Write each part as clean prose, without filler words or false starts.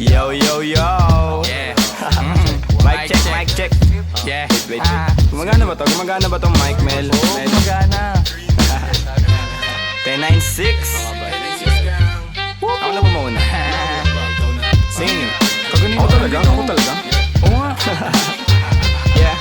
Yo, yo, yo. Yeah. Mic check, mic check. Yeah. Wait. Gumagana ba to? Gumagana ba tong mic, Mel? Oo, Mel? magana. 1096. Ako na ba mauna? Sing. Ako talaga? Oo nga. Yeah.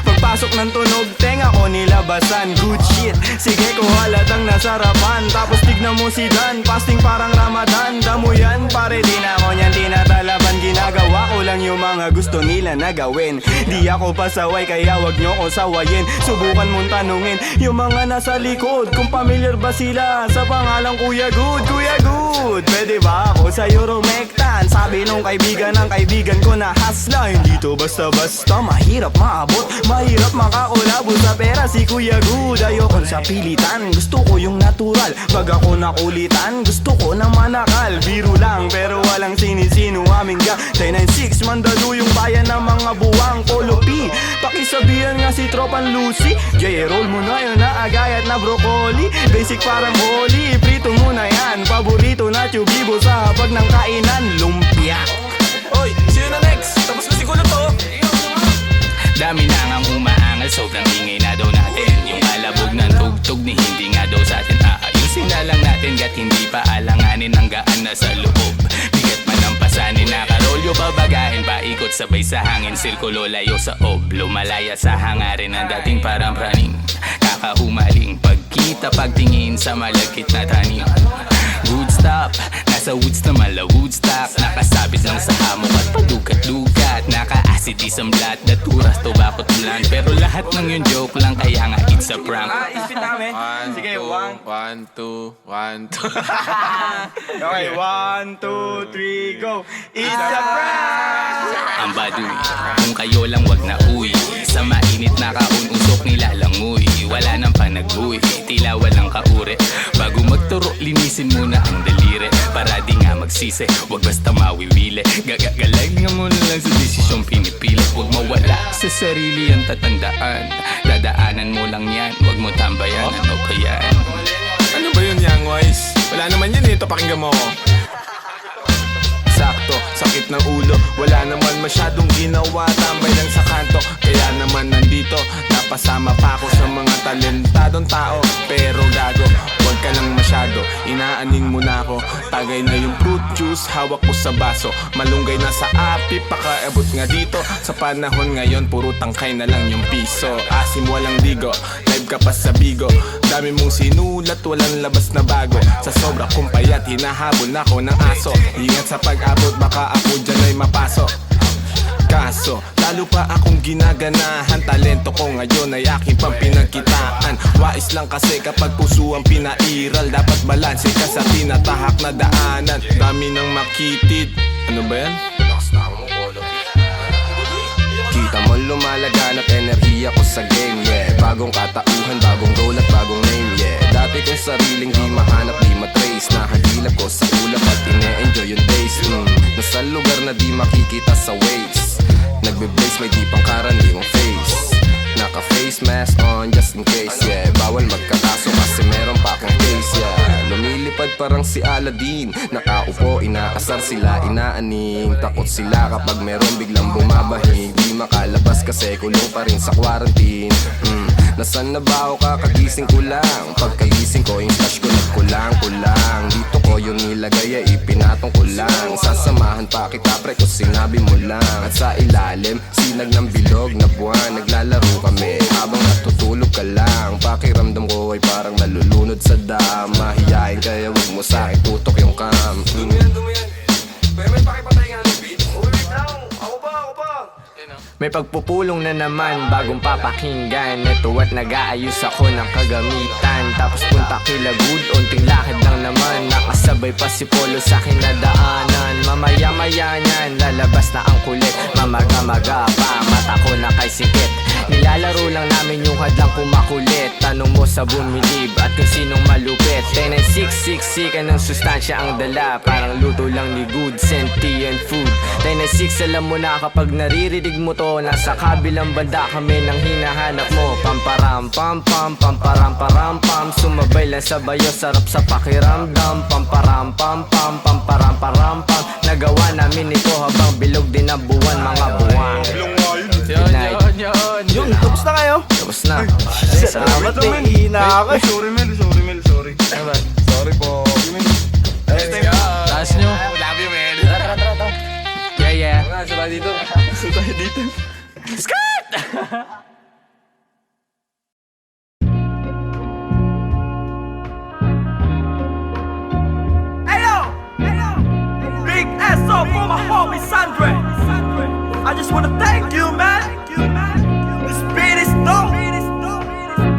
Pagpasok ng tunog, tenga ko nilabasan. Good shit, sige ko halatang nasarapan. Tapos tignan mo si Dan, fasting parang Ramadan. Damo yan, pare di na ako niyan tinatalaban. Ginagawa ko lang yung mga gusto nila na gawin. Di ako pasaway kaya wag nyo ko sawayin. Subukan mong tanungin yung mga nasa likod kung familiar ba sila sa pangalang Kuya Good. Kuya Good, pwede ba ako sa Euromectan? Sabi nung kaibigan ng kaibigan ko na hasla. Hindi to basta-basta, mahirap maabot, mahirap makakulabo sa pera si Kuya Good. Ayokon sa pilitan, gusto ko yung natural. Pag ako nakulitan, gusto ko ng manakal. Biro lang pero walang sinisino aming gang 1096, mandalo yung bayan ng mga buwang kolopi. Pakisabihan nga si Tropan Lucy, J-roll mo na yun na agayat na broccoli. Basic parang holy, prito mo na yan. Paborito na tubibo sa hapag ng kainan, lumpia. Oy, sino na next? Tapos na siguro to. Dami na ngang umaangal, sobrang ingay na daw natin. Yung alabog ng tugtog ni hindi nga daw sa atin aayusin na lang natin. Gat hindi pa alanganin ang gaan na sa loob. Bigat man ang pasanin, nakarolyo babagahin. Paikot sabay sa hangin, sirkulo layo sa ob. Lumalaya sa hangarin ng dating parang praning. Kakahumaling pagkita pagtingin sa malagkit na tanim. Good stop, nasa woods na mala Woodstock. Nakasabit lang sa hamok at padukat-dukat. Naka-acidism lahat, naturas, tobacco tulan. Pero lahat ng yun joke lang, kaya nga it's a prank. Isipin namin. Sige, One, two. Okay, 1, 2, 3, go. It's a prank! Ang baduy, kung kayo lang wag na uwi. Sa mainit na kaun-usok nilalangoy. Wala nang panag-uwi, tila walang kauri. Bago magturo, linisin muna ang daliri. Para di nga magsisi, wag basta mawiwili. Gagalingan mo na lang sa desisyong pinipili. Wag mawala sa sarili ang tatandaan. Dadaanan mo lang yan, wag mo tambayan. Ano ba yan? Ano ba yun, Young Wise? Wala naman yun eh, ito pakinggan mo ko. Sakto, sakit ng ulo, wala naman masyadong ginawa. Tambay lang sa kanto, kaya naman nandito. Napasama pa ako sa mga talentadong tao. Pero gago, huwag ka lang masyado, inaaning mo na ako. Tagay na yung fruit juice, hawak ko sa baso. Malunggay na sa api, pakaabot nga dito. Sa panahon ngayon, puro tangkay na lang yung piso. Asim walang digo, live ka pa sa bigo. Dami mong sinulat, walang labas na bago. Sa sobra kong payat, hinahabol na ako ng aso. Ingat sa pag-abot, baka ako dyan ay mapasok. Kaso, lalo pa akong ginaganahan. Talento ko ngayon ay aking pampinagkitaan. Wais lang kasi kapag puso ang pinairal. Dapat balanse ka sa tinatahak na daanan. Dami nang makitid. Ano ba yan? Kita mo lumalagan at enerhiya ko sa game, yeah. Bagong katauhan, bagong role at bagong name, yeah. Dati kong sariling di mahanap, di matrace. Nahagilap ko sa ulap at ine-enjoy yung days. Nasa lugar na di makikita sa waves. Nagbe-blaze, may di pang karaniwang face. Naka-face mask on just in case, yeah. Bawal magkakaso kasi meron pa akong case, yeah. Lumilipad parang si Aladdin. Nakaupo, inaasar sila, inaaning. Takot sila kapag meron biglang bumabahing. Di makalabas kasi kulong pa rin sa quarantine. Nasaan na ba ako kakagising ko lang? Pagkagising ko yung stash ko nagkulang-kulang. Dito ko yung nilagay ay ipinatong ko lang. Sasamahan pa kita pre kung sinabi mo lang. At sa ilalim, sinag ng bilog na buwan. Naglalaro kami habang natutulog ka lang. Pakiramdam ko ay parang nalulunod sa dam. Mahiyain kaya wag mo sa akin tutok yung cam. Dumiyan. Pero may pakipatay nga ng beat. Wait lang, ako ba? May pagpupulong na naman, bagong papakinggan. Ito at nag-aayos ako ng kagamitan. Tapos punta kila Good, unting lakad lang naman. Nakasabay pa si Polo sa akin na daanan. Mamaya-maya niyan, lalabas na ang kulit. Mamaga-maga pa, mata ko na kay sikit. Nilalaro lang namin yung hadlang kumakulit. Tanong mo sa bumilib at kung sinong malupit. 1096, ka ng sustansya ang dala. Parang luto lang ni Good, sentient food. 1096, alam mo na kapag naririnig mo to. Nasa kabilang banda kami nang hinahanap mo. Pamparam pam pam, pamparam param pam. Sumabay lang sa bayo, sarap sa pakiramdam. Pamparam pam pam, pamparam param pam. Nagawa namin pansin ito habang bilog din ang buwan, mga buwan. Yun, tapos na kayo? Tapos na. Salamat, hihina ako. Sorry. Sorry po. Taas nyo. Love you, man. Yeah. Saba dito. Big SO for my homie Sandre. I just wanna thank you, man. This beat is dope.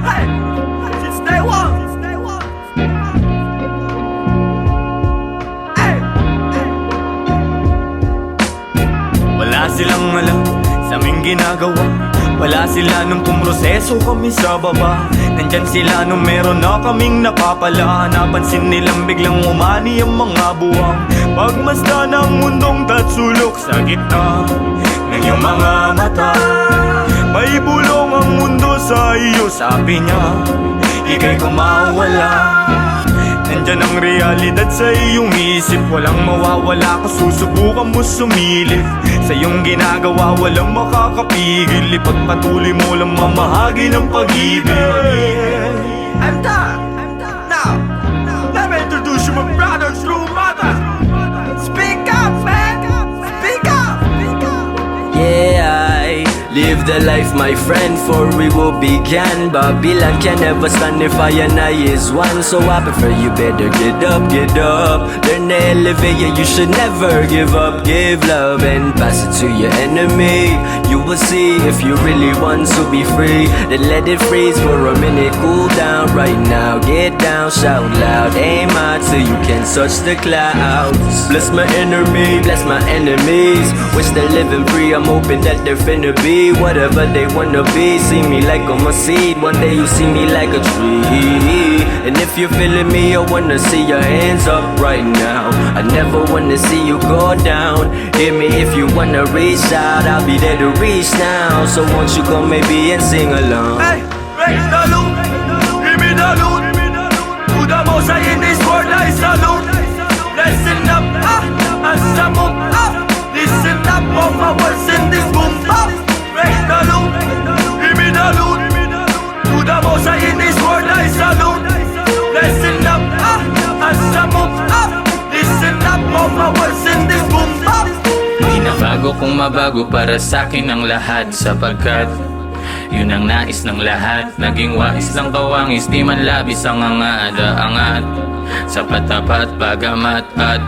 Hey, since day one. Hey. Wala silang alam sa aming ginagawa. Wala sila nung pumroseso kami sa baba. Nandyan sila nung meron na kaming napapala. Napansin nilang biglang umani ang mga buwang. Pagmasdan ng mundong tatsulok sa gitna ng iyong mga mata. May bulong ang mundo sa iyo, sabi niya. Ika'y kumawala. Nandyan ang realidad sa iyong isip. Walang mawawala kung susubukan mo sumilip. Sa iyong ginagawa walang makakapigil. Ipagpatuloy mo lang mamahagi ng pag-ibig. I'm done. Now, let me introduce you my brother, true mother. Speak up, man. Speak up. Yeah, I live the life, my friend, for we will begin. Babylon can never stand if I and I is one. So I prefer you better get up. Learn to elevate, yeah, you should never give up. Give love and pass it to your enemy. You will see if you really want to be free. Then let it freeze for a minute, cool down right now. Get down, shout loud, aim high till you can touch the clouds. Bless my enemy, bless my enemies. Wish they're living free, I'm hoping that they're finna be whatever they wanna be. See me like I'm a seed, one day you see me like a tree. And if you're feeling me, I wanna see your hands up right now. I never wanna see you go down. Hear me if you wanna reach out, I'll be there to reach now. So won't you come maybe and sing along? Hey, raise the loot, give me the loot. To the most high in this world I salute. Listen up, as I move up. Listen up, all my words in this boom up. Raise the loot, give me the loot. To the most high in this world I salute. Listen up, as I move up. Listen up, all my words in this boom up. Binabago kong mabago para sa'kin ang lahat. Sapagkat yun ang nais ng lahat. Naging wais lang kawangis, di man labis ang angat. Sapat tapat bagamat at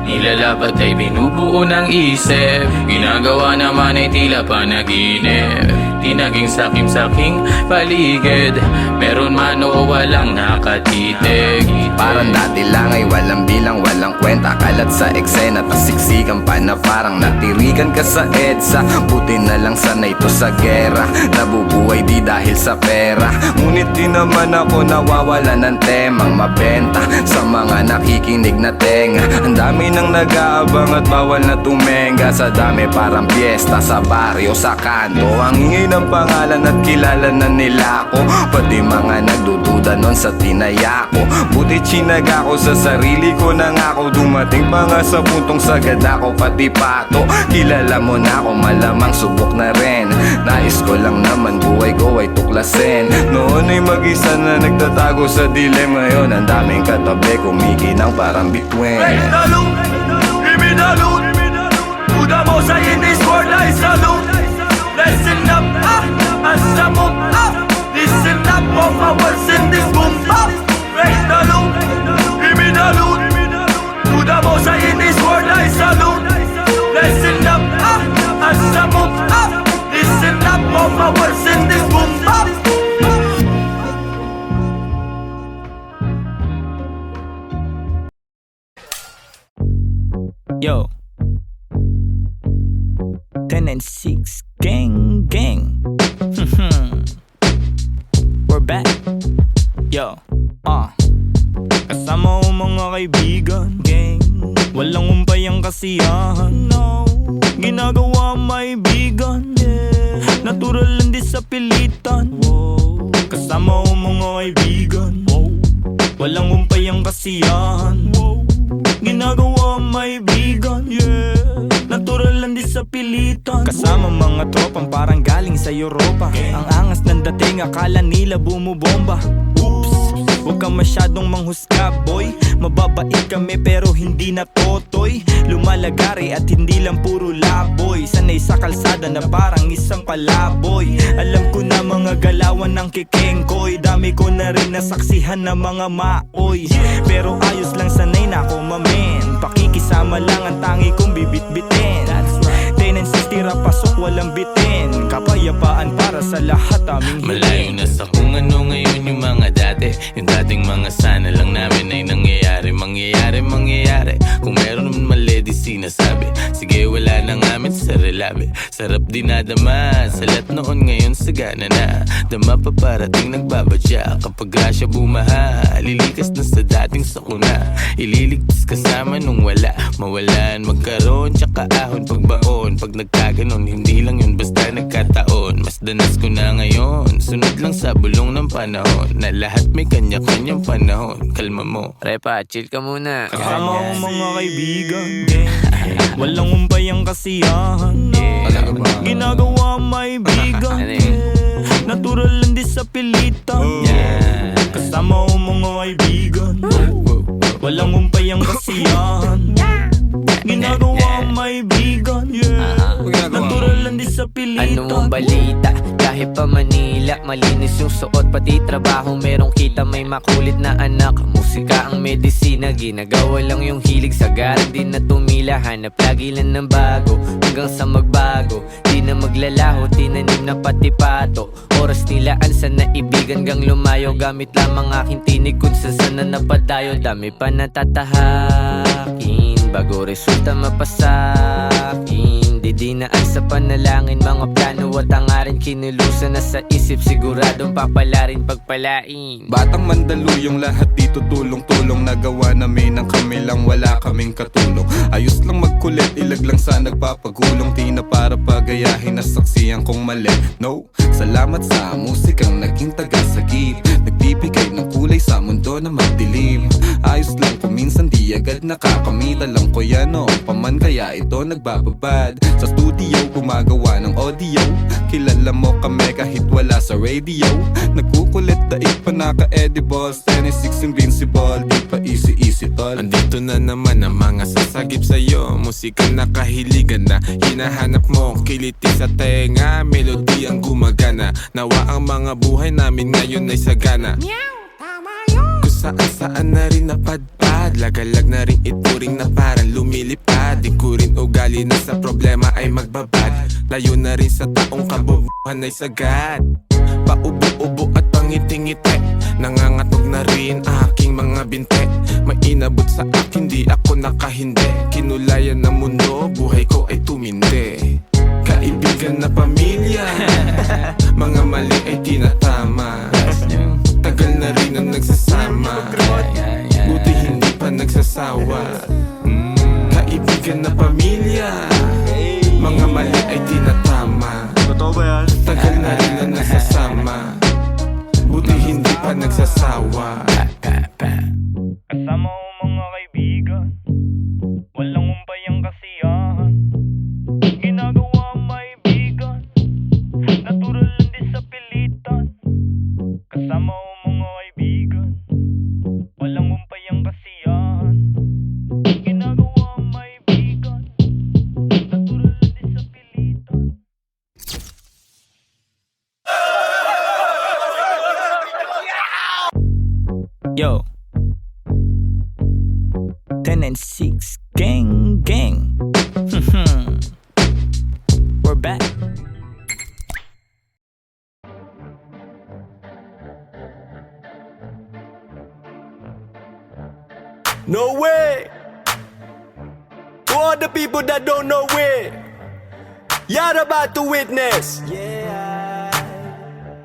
nilalapat ay binubuo ng isip. Ginagawa naman ay tila panaginip. Di naging sakim-saking paligid. Meron man o walang nakatitig. Parang dati lang ay walang bilang, walang kwenta. Kalat sa eksena, tas siksikan pa na parang natirikan ka sa EDSA. Buti na lang sanay to sa gera. Nabubuhay di dahil sa pera. Ngunit di naman ako nawawala ng temang mabenta sa mga nakikinig na tenga. Ang dami nang nag-aabang at bawal na tumenga. Sa dami parang piyesta sa baryo, sa kanto. Ang ingay ng pangalan at kilala na nila ako. Pati mga nagdududa nun sa tinaya ko. Buti chinaga ko sa sarili ko na nga ako. Dumating pa nga sa puntong sagad ako pati pato. Kilala mo na ako, malamang subok na rin. Nais ko lang naman buhay ko ay tuklasin. Noon ay mag-isa na nagtatago sa dilim. Ngayon ang daming katabi kumikinang parang bituin. Raise the loot, give me the loot. To the most high in this world I salute. Listen up, as I move up. Listen up, all my words in this boom up. Raise the loot, give me the loot. To the most high in this world I salute. Listen up, as I move up. Listen up, all my words in this boom up. Yo, 10 and 6, gang. We're back. Yo, kasama ko mga kaibigan, gang. Walang umpay ang kasiyahan, no. Ginagawa may bigan, yeah. Natural lang di sa pilitan, wow. Kasama ko mga kaibigan, wow. Walang umpay ang kasiyahan, wow. Ginagawa may bigan, yeah. sa pilitan. Kasama mga tropang parang galing sa Europa. Ang angas ng dating, akala nila bumubomba. Oops, huwag kang masyadong manghusga boy. Mababait kami pero hindi na totoy. Lumalagari at hindi lang puro laboy. Sanay sa kalsada na parang isang palaboy. Alam ko na mga galawan ng kikengkoy. Dami ko na rin nasaksihan na mga maoy. Pero ayos lang, sanay na ako mamen. Pakikisama lang ang tangi kong bibit-bitin. Tendencies tira pasok walang bitin. Kapayapaan para sa lahat aming Malayo na sa kung ano ngayon yung mga dati. Yung dating mga sana lang namin ay nangyayari. Mangyayari. Kung meron naman mali di sinasabi. Sige wala na ngamin sa relabe. Sarap dinadama. Sa lahat noon ngayon sagana na. Dama pa parating nagbabadya. Kapag grasya bumaha, lilikas na sa dating sakuna. Ililigtas kasama nung wala. Mawalan, magkaroon, tsaka ahon pagbaon. Pag nagkaganon, hindi lang yun basta nagkataon. Mas danas ko na ngayon. Sunod lang sa bulong ng panahon. Na lahat may kanya-kanyang panahon. Kalma mo. Repa, chill ka muna. Kasama ko mga kaibigan. Walang umpay ang kasiyahan. Ginagawa may bigan. Natural lang di sa pilitan. Kasama ko mga kaibigan. Walang umpay ang kasiyahan. Ginagawa may bigan. Natural lang di sa pilitan. Anong balita? Kahit pa Manila, malinis yung suot, pati trabaho merong kita. May makulit na anak, musika ang medisina. Ginagawa lang yung hilig, sa garang di na tumila. Hanap lagi lang ng bago, hanggang sa magbago. Di na maglalaho, tinanim na pati pato. Oras nilaan sa naibigan gang lumayo. Gamit lamang aking tinig kung saan na napadayo. Dami pa natatahakin bago resulta mapasakin. Didinaan sa panalangin, mga plano at hangarin. Kinulusan na sa isip, siguradong papalarin pagpalain. Batang Mandaluyong, lahat dito tulong-tulong. Nagawa namin ang kami lang, wala kaming katulong. Ayos lang magkulit, ilag lang sa nagpapagulong. Di na para pagayahin, nasaksiyan kong mali. No, salamat sa musikang naging tagasagip. Nagbibigay ng kulay sa mundo na magdilim. Ayos lang kung minsan di agad nakakamit. Alam ko yan noong paman, kaya ito nagbababad. Sa studio gumagawa ng audio. Kilala mo kami kahit wala sa radio. Nagkukulit daig pa naka-edibles. 10-6 invincible, di pa easy tol. Andito na naman ang mga sasagip sa'yo. Musika na kahiligan na hinahanap mo. Kiliti sa tenga, melody ang gumagana. Nawa ang mga buhay namin ngayon ay sagana. Kung saan na rin napadpad. Lagalag na rin ituring na parang lumilipad. Di ko rin ugali na sa problema ay magbabad. Layo na rin sa taong kabubuhan ay sagad. Paubo-ubo at pangiti-ngiti. Nangangatog na rin aking mga binte. May inabot sa akin, di ako nakahindi. Kinulayan ng mundo, buhay ko ay tumindi. Kaibigan na pamilya, mga mali ay tinatama. Tagal na rin ang nagsasama, buti hindi pa nagsasawa. Kaibigan na pamilya, mga mali ay tinatama. Totoo ba yan? Tagal na rin ang nagsasama, buti hindi pa nagsasawa. Kasama ko mga kaibigan. Walang umpay ang kasiyahan. Ginagawa may bigan. Natural lang di sa pilitan. Kasama ko mga kaibigan. Walang umpay ang kasiyahan. Ginagawa may bigan. Natural lang di sa pilitan. Yo, 10-6 gang. We're back. No way! To all the people that don't know it, you're about to witness.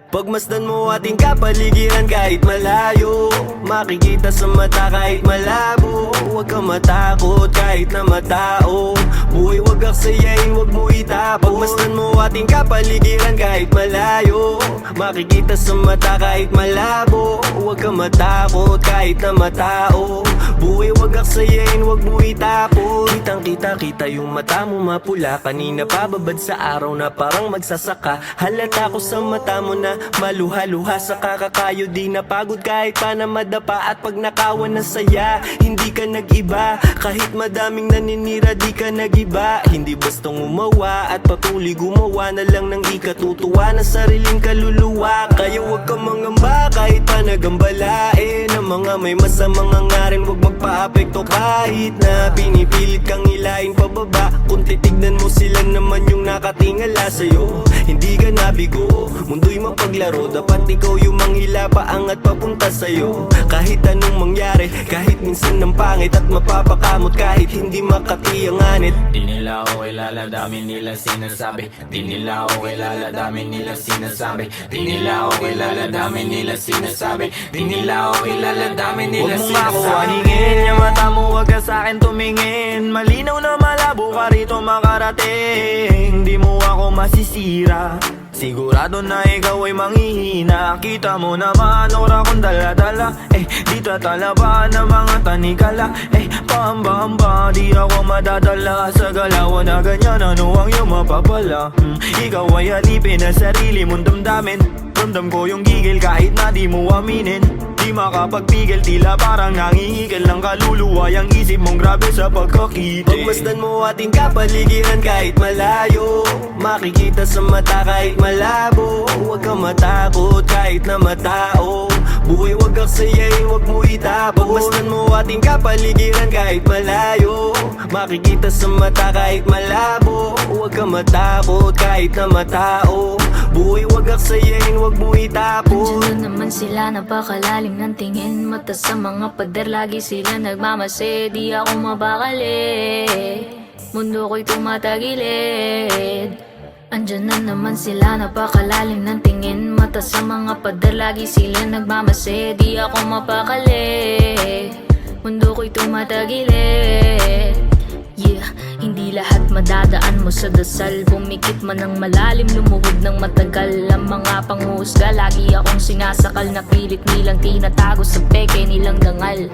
Pagmasdan mo ating kapaligiran kahit malayo, makikita sa mata kahit malabo. Huwag kang matakot kahit na matao. Buhay wag wag aksayain, wag mo itapon. Pagmasdan mo ating kapaligiran kahit malayo, makikita sa mata kahit malabo. Huwag ka matakot kahit na matao. Buhay wag aksayain, wag mo itapon. Kitang kita yung mata mo mapula. Kanina pababad sa araw na parang magsasaka. Halata ko sa mata mo na maluha-luha. Sa kakakayo di napagod kahit pa na madapa. At pag nakawan na saya, hindi ka nag-iba. Kahit madaming naninira di ka nag-iba. Hindi bastang umawa at patuloy gumawa na lang ng ikatutuwa na sariling kaluluwa. Kaya wag ka mangamba kahit pa nagambalain. Ang mga may masamang hangarin wag magpa-apekto kahit na pinipilit kang hilahin pababa. Kung titignan mo sila naman yung nakatingala sa'yo, hindi ka nabigo, mundo'y mapaglaro. Dapat ikaw yung manghila paangat papunta sa'yo. Kahit anong mangyari, kahit minsan ng pangit at mapapakamot, kahit hindi makatiyanganit. Di nila ako kilala, dami nila sinasabi. Di nila ako kilala, dami nila sinasabi. Di nila ako kilala, dami nila sinasabi. Di nila ako kilala, dami nila Huwag mo sinasabi. makuhaningin, yung mata mo wag ka sa'kin tumingin. Malinaw na malabo ka rito makarating. Di mo ako masisira, sigurado na ikaw ay manghihina. Kita mo naman ora kong dala-dala. Di tatalaban ng mga tanikala. Pahamba-hamba, di ako madadala sa galawan na ganyan. Ano ang iyong mapapala? Ikaw ay alipin na sarili mong damdamin. Ramdam ko yung gigil kahit na di mo aminin. Di makapagpigil, tila parang nangihigil ng kaluluwa. Yang isip mong grabe sa pagkakita. Pagmasdan mo ating kapaligiran kahit malayo, makikita sa mata kahit malabo. Huwag ka matakot kahit na matao. Buhay wag aksayain, wag mo itapon. Pagmasdan mo ating kapaligiran kahit malayo, makikita sa mata kahit malabo. Huwag ka matakot kahit na matao. Buhay wag aksayain, wag mo itapon. Andiyan na naman sila, napakalalim ng tingin. Mata sa mga pader, lagi sila nagmamase. Di ako mabakali, mundo ko'y tumatagilid. Andiyan na naman sila, napakalalim ng tingin. Mata sa mga pader, lagi sila nagmamase. Di ako mapakali, mundo ko'y tumatagilid. Yeah, hindi lahat madadaan mo sa dasal. Pumikit man ng malalim, lumuhod ng matagal. Ang mga panghusga, lagi akong sinasakal. Napilit nilang tinatago sa peke nilang dangal.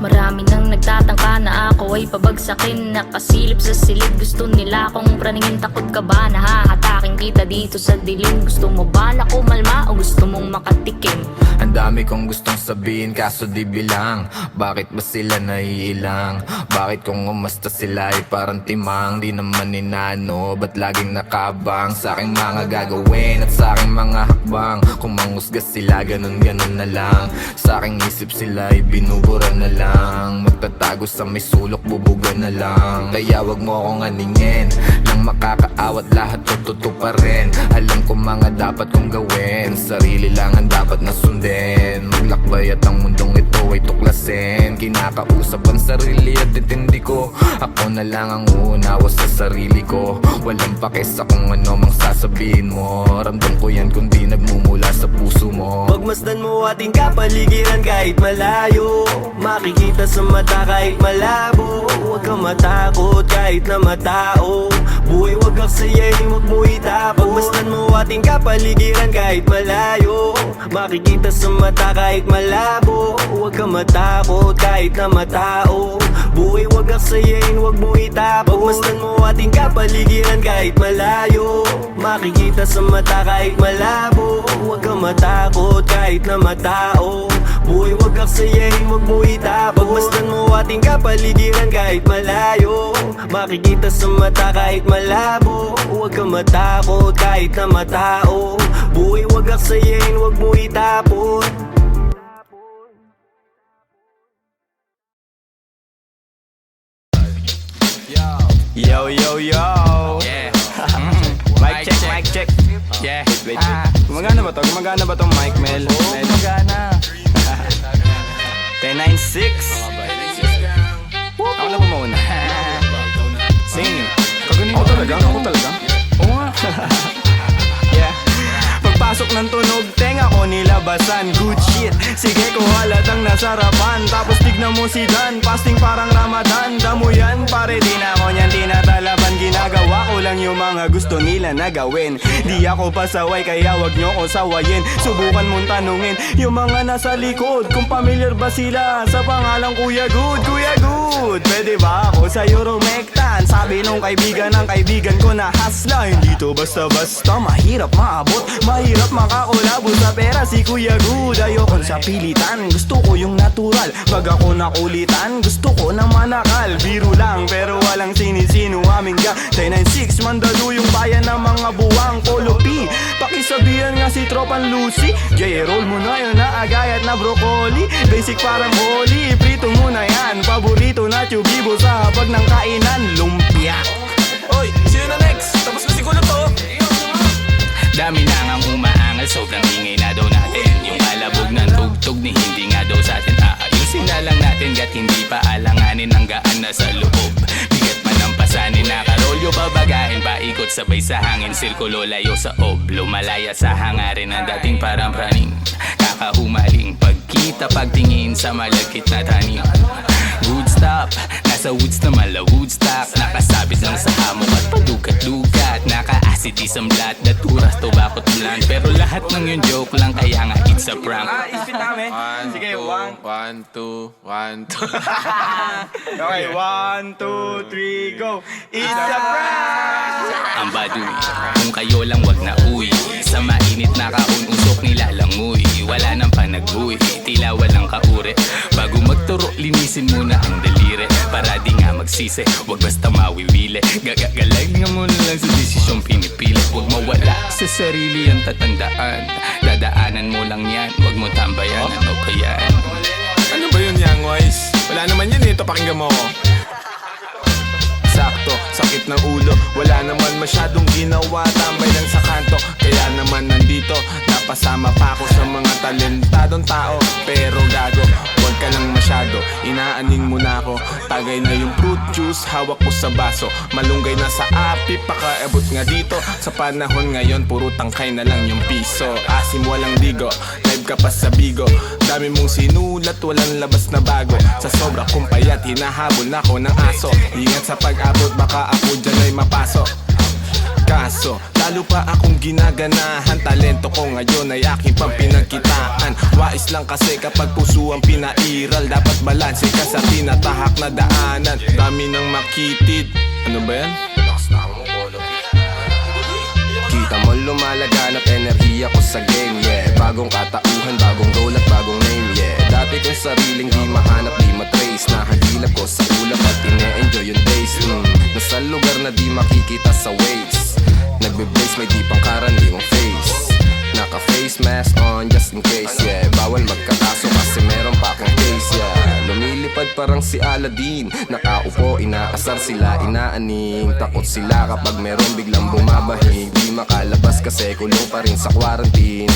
Marami nang nagtatangka na ako ay pabagsakin. Nakasilip sa silid, gusto nila akong praningin. Takot ka ba na hahatakin kita dito sa dilim? Gusto mo ba na kumalma o gusto mong makatikim? Ang dami kong gustong sabihin kaso di bilang. Bakit ba sila naiilang? Bakit kung umasta sila ay parang timang? Di naman inano, ba't laging nakabang sa aking mga gagawin at sa aking mga hakbang? Kung manghusga sila, ganun-ganun na lang. Sa aking isip sila ay binubura na lang. Magtatago sa may sulok, bubuga na lang. Kaya wag mo akong aningin, nang makakaawat lahat tututo pa rin. Alam ko mga dapat kong gawin, sarili lang ang dapat na sundin. Maglakbay at ang mundong ito ay tuklasin. Kinakausap ang sarili at intindi ko. Ako na lang ang uunawa sa sarili ko. Walang pake sa kung ano mang sasabihin mo. Ramdam ko yan kundi nagmumula sa puso mo. Pagmasdan mo ating kapaligiran kahit malayo, makikita sa mata kahit malabo. Huwag ka matakot kahit na matao. Buhay wag aksayain, wag mo itapon. Pagmasdan mo ating kapaligiran kahit malayo, makikita sa mata kahit malabo. Huwag ka matakot kahit na matao. Buhay wag aksayain, wag mo itapon. Pagmasdan mo ating kapaligiran kahit malayo, makikita sa mata kahit malabo. Huwag ka matakot kahit na matao. Buhay wag aksayain, wag mo itapon. Pagmasdan mo ating kapaligiran kahit malayo, makikita sa mata kahit malabo. Huwag ka matakot kahit na matao. Buhay wag aksayain, wag mo itapon. Yo, yo, yo. Yeah. Mic check, mic check. Yeah. Wait. Gumagana ba to? Gumagana ba tong mic, Mel? Oo, magana. 1096. Ako na ba mauna? Sing. Kaganito talaga? Ako talaga? Oo nga. Yeah. Pagpasok ng tunog, tenga ko nilabasan. Good shit, sige ko halatang nasarapan. Tapos tignan mo si Dan, fasting parang Ramadan. Damo yan, pare di na ako niyan tinatalaban. lang yung mga gusto nila na gawin. Di ako pasaway kaya wag nyo ko sawayin. Subukan mong tanungin yung mga nasa likod kung familiar ba sila sa pangalang Kuya Good. Kuya Good, pwede ba ako sa'yo rumektan? Sabi nung kaibigan ng kaibigan ko na hasla. Hindi to basta-basta, mahirap maabot, mahirap makakulabo sa pera si Kuya Good. Ayokon sa pilitan, gusto ko yung natural. Pag ako nakulitan, gusto ko na manakal. Biro lang pero walang sinisino aming ga 996, mandaluyong bayan ng mga buwang Polo P. Pakisabihan nga si Tropan Lucy, J-roll mo na yun na agayat na broccoli. Basic parang holy, prito mo na yan. Paborito na tubibo sa hapag ng kainan, lumpia. Oy, sino na next? Tapos na siguro to. Dami na ngang umaangal, sobrang ingay na daw natin. Yung alabog ng tugtog ni hindi nga daw sa atin aayusin na lang natin, gat hindi pa alanganin ang gaan na sa loob. Bigat man ang pasanin, nakarolyo babagain, paikot sabay sa hangin, sirkulo layo sa oblo, malaya sa hangarin ng dating parang praning. Kakahumaling pagkita, pagtingin sa malagkit na tanim. Good stop, nasa woods na mala Woodstock, nakasabit lang sa hamok at padukat-dukat, naka-acid isang blat, naturas, tobacco't blunt. Pero lahat ng yun joke lang, kaya nga it's a prank. Ispit namin. Sige, 1. 1, 2, 1, 2. Okay, 1, 2, 3, go. It's a prank! Ang baduy, kung kayo lang wag na uwi, sa mainit na kahon usok nilalangoy. Wala nang panag-uwi, tila walang kauri. Bago magturo, linisin muna ang daliri, para di nga magsisi, wag basta mawiwili. Gagaling nga muna lang sa desisyong pinipili. Wag mawala sa sarili ang tatandaan, dadaanan mo lang yan, wag mo tambayan. Ano ba yan? Ano ba yun, Young Wise? Wala naman yun, ito pakinggan mo ko. Sakto, sakit ng ulo, wala naman masyadong ginawa, tambay lang sa kanto. Kaya naman nandito, napasama pa ako sa mga talentadong tao. Pero gago, huwag ka lang masyado, inaaning mo na ako. Tagay na yung fruit juice, hawak ko sa baso, malunggay na sa api, pakaabot nga dito. Sa panahon ngayon, puro tangkay na lang yung piso. Asim walang digo, live ka pa sa bigo. Dami mong sinulat, walang labas na bago. Sa sobra kong payat, hinahabol na ako ng aso. Ingat sa pag-abot, baka ako dyan ay mapasok. Kaso, lalo pa akong ginaganahan, talento ko ngayon ay aking pampinagkitaan. Wais lang kasi kapag puso ang pinairal, dapat balanse ka sa tinatahak na daanan. Dami ng makitid. Ano ba yan? Kita mo lumalaganap enerhiya ko sa game, yeah. Bagong katauhan, bagong goal at bagong name, yeah. Dati kong sariling di mahanap, di matrace, nahagilap ko sa ulap at ine-enjoy yung days. Nasa lugar na di makikita sa waves, nagbe-blaze may di pangkaraniwang face. Naka-face mask on just in case, yeah. Bawal magkakaso kasi meron pa akong case, yeah. Lumilipad parang si Aladdin, nakaupo, inaasar sila, inaaning. Takot sila kapag meron biglang bumabahig, di makalabas kasi kulong pa rin sa quarantine.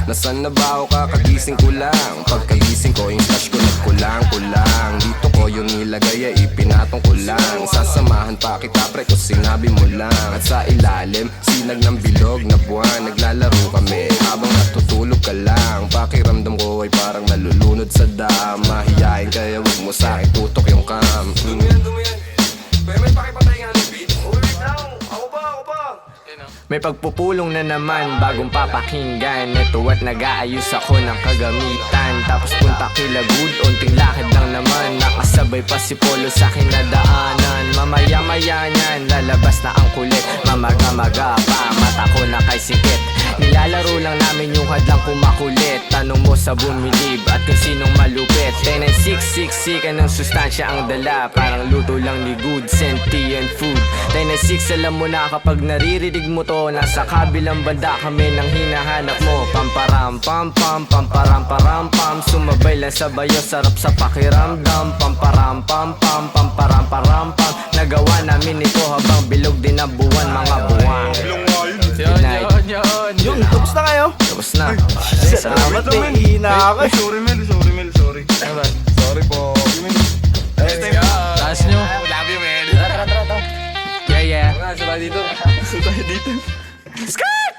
Nasaan na ba ako, kakagising ko lang. Pagkagising ko, yung stash ko nagkulang-kulang. Dito ko yung nilagay ay ipinatong ko lang. Sasamahan pa kita pre kung sinabi mo lang. At sa ilalim, sinag ng bilog na buwan, naglalaro kami habang natutulog ka lang. Pakiramdam ko ay parang nalulunod sa dam. Mahihain kaya wag mo sa'kin tutok yung cam. Pero may pakipatay nga ng beat. Wait lang, ako ba? May pagpupulong na naman, bagong papakinggan. Ito at nag-aayos ako ng kagamitan. Tapos punta kila Good, unting lakad lang naman. Nakasabay pa si Polo sa akin na daanan. Mamaya-maya niyan, lalabas na ang kulit. Mamaga-maga pa, mata ko na kay sikit. Nilalaro lang namin yung hadlang kumakulit. Tanong mo sa bumilib at kung sinong malupit. 10-9-6-6-6, anong sustansya ang dala? Parang luto lang ni Good, sentient food. 10-9-6, alam mo na kapag naririnig mo to, nasa kabilang banda kami nang hinahanap mo. Pamparam pam pam, pamparam param pam, sumabay lang sa bayo, sarap sa pakiramdam. Pamparam pam pam, pamparam param pam, nagawa namin ito habang bilog din ang buwan, mga buwan. Good night. Yun, tapos na kayo? Tapos na. Salamat, may hina ako. Sorry, Mel. Sorry po. Taas nyo. Love you, man. Yeah. Sabay dito. Skirt!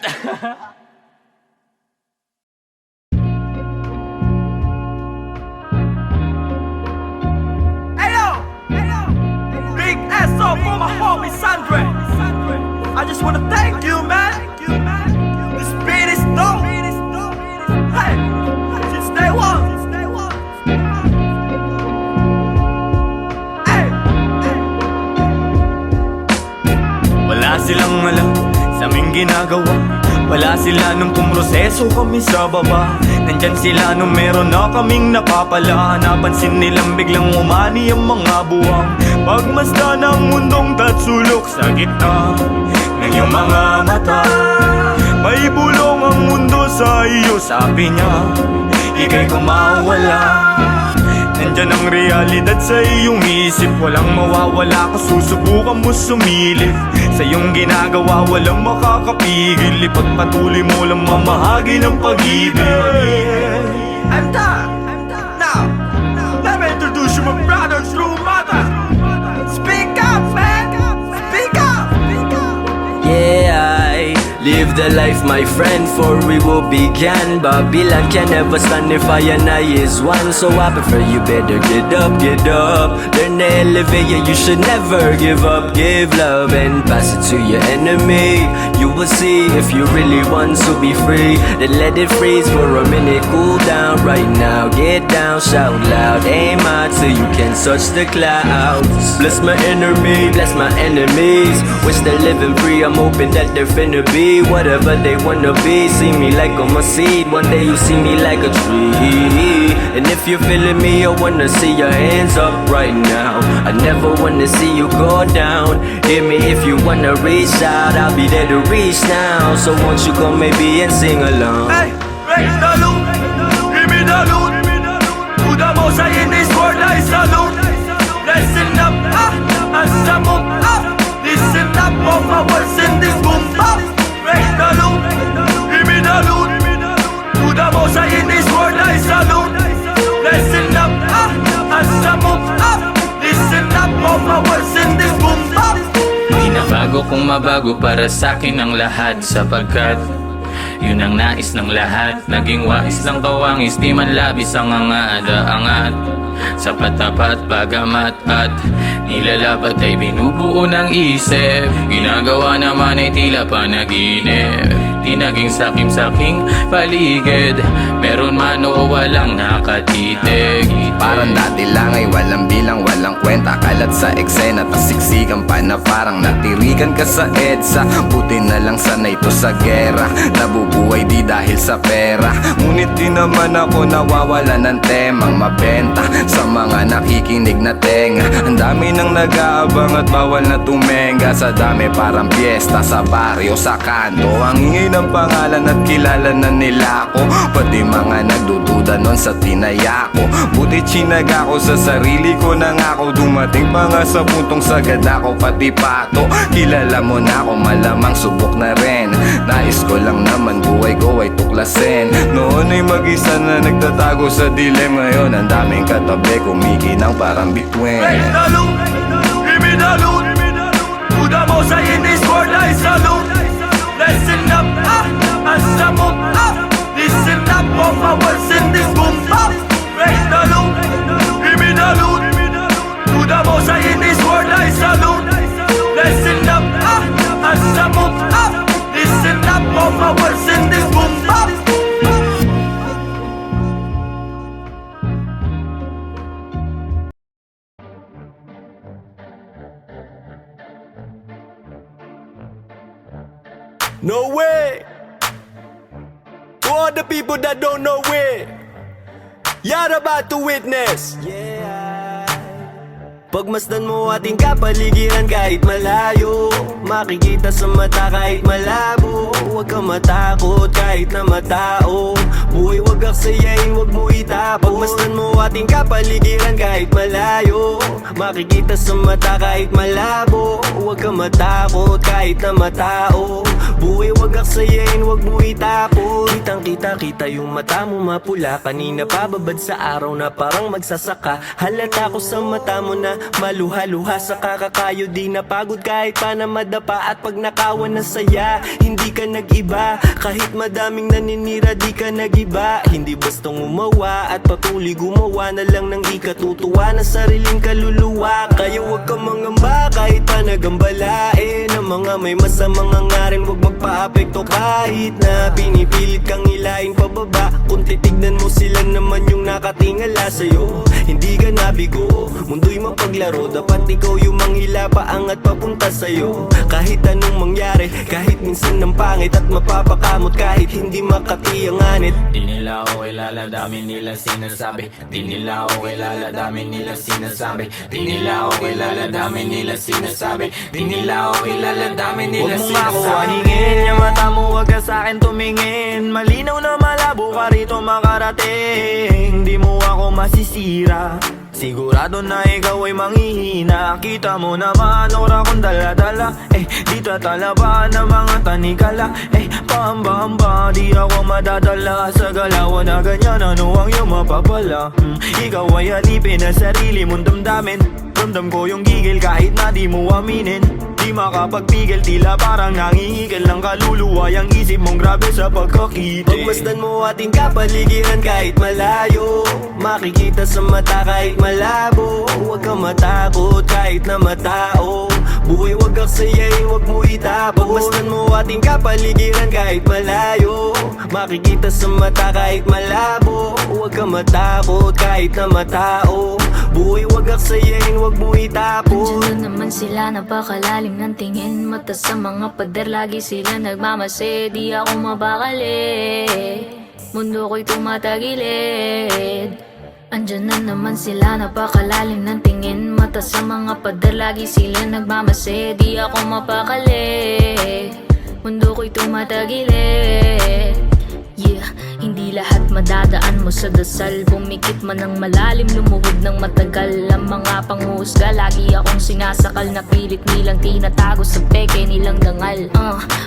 Big SO for my homie Sandre. just wanna thank you, man. This beat is dope. Hey, since day one. Hey. Wala silang alam sa aming ginagawa. Wala sila nung pumroseso kami sa baba. Nandyan sila nung meron na kaming napapala. Napansin nilang biglang umani ang mga buwang. Pagmasdan ng mundong tatsulok sa gitna ng iyong mga mata. May bulong ang mundo sa iyo, sabi niya. Ika'y kumawala. Nandyan ang realidad sa iyong isip. Walang mawawala kung susubukan mo sumilip. Sa iyong ginagawa walang makakapigil. Ipagpatuloy mo lang mamahagi ng pag-ibig. I'm done. Now, let me introduce you my brother, true mother. Speak up, man. Speak up. Yeah, I live the life, my friend, for we will begin. Babylon can never stand if I and I is one. So I prefer you better get up. Learn to elevate, yeah, you should never give up. Give love and pass it to your enemy. You will see if you really want to be free. Then let it freeze for a minute, cool down right now. Get down, shout loud, aim high till you can touch the clouds. Bless my enemy, bless my enemies. Wish they're living free, I'm hoping that they're finna be whatever they wanna be. See me like I'm a seed, one day you see me like a tree. And if you're feeling me, I wanna see your hands up right now. I never wanna see you go down. Hear me if you wanna reach out, I'll be there to reach now. So won't you come maybe and sing along? Hey, raise the loot. Give me the loot. To the most high in this world I salute. Listen up, as I move up. Listen up, all my words in this boom bap. Raise the loot. Give me the loot. To the most high in this world I salute. Listen up, as I move up. Listen up, all my words in this boom bap. Binabago kong mabago para sa'kin ang lahat. Sapagkat yun ang nais ng lahat. Naging wais lang kawangis, di man labis ang angada-angat. Sa patapat, bagamat at nilalabat ay binubuo ng isip. Ginagawa naman ay tila panaginip. Di naging sakim-saking paligid. Meron man o walang nakatitig. Parang dati lang ay walang bilang, walang kwenta. Kalat sa eksena, tasiksikan pa na parang natirikan ka sa EDSA. Buti na lang sanay to sa gera. Nabubuhay di dahil sa pera. Ngunit di naman ako nawawala ng temang mabenta sa mga nakikinig na tenga. Ang dami nang nag-aabang at bawal na tumenga. Sa dami parang piyesta sa baryo, sa kanto. Ang ingay ng pangalan at kilala na nila ako. Pati mga nagdududa nun sa tinaya ko. Buti chinaga ko sa sarili ko nang ako. Dumating pa nga sa puntong sagad ako pati pato. Kilala mo na ako, malamang subok na rin. Nais ko lang naman buhay ko ay tuklasin. Noon ay mag-isa na nagtatago sa dilim. Ngayon ang daming katabi kumikinang parang bituin. Raise the loot, give me the loot. To the most high in this world I salute. Listen up, as I move up. Listen up, all my words in this boom bap. Raise the loot, give me the loot. To the most high in this world I salute. Listen up, as I move up. Listen up, all my words in this boom bap. No way! To all the people that don't know it, you're about to witness. Pagmasdan mo ating kapaligiran kahit malayo. Makikita sa mata kahit malabo. Huwag kang matakot kahit na matao. Buhay wag aksayain, wag mo itapon. Pagmasdan mo ating kapaligiran kahit malayo. Makikita sa mata kahit malabo. Huwag kang matakot kahit na matao. Buhay wag aksayain, wag mo itapon. Kitang kita yung mata mo mapula. Kanina pababad sa araw na parang magsasaka. Halata ko sa mata mo na maluha-luha sa kakakayo. Di napagod kahit pa na madapa. At pag nakawan na saya, hindi ka nag-iba. Kahit madaming naninira, di ka nag-iba. Hindi bastang umawa at patuloy gumawa na lang ng ikatutuwa na sariling kaluluwa. Kaya huwag kang mangamba kahit pa nagamba. gambalain ang mga may masamang hangarin. Huwag magpa-apekto kahit na pinipilit kang hilahin pababa. Kung titignan mo sila naman yung nakatingala sa'yo, hindi ka nabigo, mundo'y mapaglaro. Dapat ikaw yung manghila paangat papunta sa'yo. Kahit anong mangyari, kahit minsan ng pangit at mapapakamot, kahit hindi makatiyanganit. Di nila ako kilala, dami nila sinasabi. Di nila ako kilala, dami nila sinasabi. Di nila ako kilala, dami nila sinasabi. Di nila ako kilala, dami nila Huwag mo nga ako sinasabi. aningin, yung mata mo wag ka sa'kin tumingin. Malinaw na malabo ka rito makarating. Di mo ako masisira, sigurado na ikaw ay manghihina. Kita mo naman ora kong dala-dala, di tatalaban ng mga tanikala. Pahamba-hamba, di ako madadala sa galawan na ganyan. Ano ang iyong mapapala? Ikaw ay alipin na sarili mong damdamin. Ramdam ko yung gigil kahit na di mo aminin. Di makapagpigil, tila parang nangihigil ng kaluluwa. Yang isip mong grabe sa pagkakita. Pagmasdan mo ating kapaligiran kahit malayo, makikita sa mata kahit malabo. Huwag kang matakot kahit na matao, buhay wag aksayain, wag mo itapon. Pagmasdan mo ating kapaligiran kahit malayo, makikita sa mata kahit malabo. Huwag kang matakot kahit na matao, buhay wag aksayain, wag mo itapon. Andiyan na naman sila, napakalalim ng tingin. Mata sa mga pader, lagi sila nagmamase. Di ako mabakali, mundo ko'y tumatagilid. Andiyan na naman sila, napakalalim ng tingin. Mata sa mga pader, lagi sila nagmamase. Di ako mapakali, mundo ko'y tumatagilid. Yeah, hindi lahat madadaan mo sa dasal. Bumikit man ng malalim, lumuhod ng matagal. Ang mga panghusga, lagi akong sinasakal. Napilit nilang tinatago sa peke nilang dangal.